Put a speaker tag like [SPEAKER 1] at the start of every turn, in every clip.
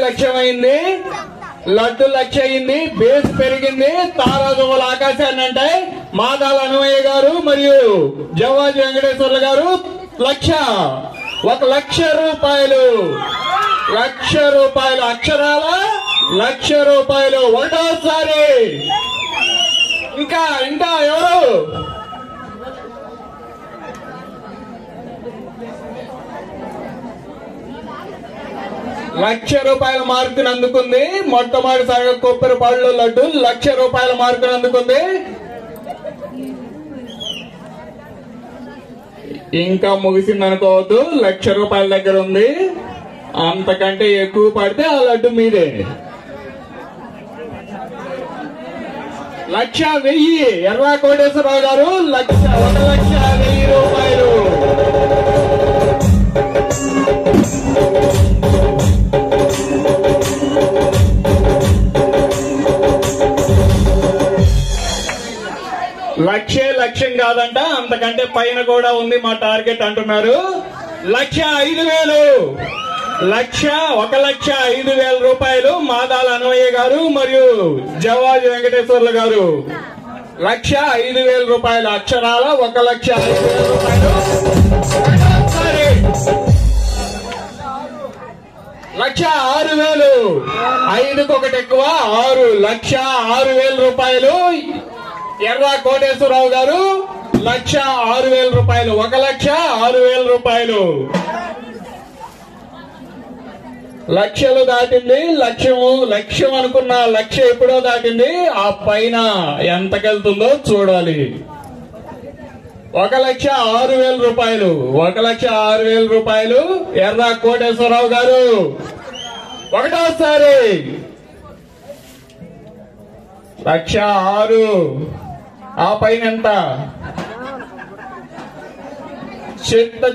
[SPEAKER 1] లక్ష్యమైంది, లడ్డు లక్ష అయింది, బేస్ పెరిగింది, తారాజువుల ఆకాశాన్ని అంటే మాదాల అనుమయ్య గారు మరియు జవాజీ వెంకటేశ్వర్లు గారు 1,00,000 1,00,000 అక్షరాల 1,00,000 ఒకటోసారి. ఇంకా ఎవరు? ₹1,00,000 మార్కును అందుకుంది. మొట్టమొదటిసారిగా కొబ్బరిపాడులో లడ్డు ₹1,00,000 మార్కును అందుకుంది. ఇంకా ముగిసిందనుకోవద్దు, ₹1,00,000 దగ్గర ఉంది. అంతకంటే ఎక్కువ పడితే ఆ లడ్డు మీదే. 1,00,000 ఎర్రా కోటేశ్వరరావు గారు, ₹1,01,000. లక్ష్యం కాదంట, అంతకంటే పైన కూడా ఉంది మా టార్గెట్ అంటున్నారు. 1,05,000 1,05,000 మాదాల అనుమయ్య గారు మరియు జవాజీ వెంకటేశ్వర్లు గారు. 1,05,000 అక్షరాల 1,06,000. 1,06,000 5కు ఒకటి ఎక్కువ 6 1,06,000. ఎర్రా కోటేశ్వరరావు గారు 1,06,000. 1,06,000. లక్షలు దాటింది. లక్ష్యం అనుకున్న లక్ష్యం ఎప్పుడో దాటింది. ఆ పైన ఎంతకెళ్తుందో చూడాలి. 1,06,000. 1,06,000 ఎర్రా కోటేశ్వరరావు గారు. ఒకటోసారి 1,06,000. ఆ పైన ఎంత?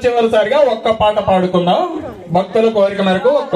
[SPEAKER 1] చివరిసారిగా ఒక్క పాట పాడుకుందాం. భక్తుల కోరిక మేరకు ఒక్క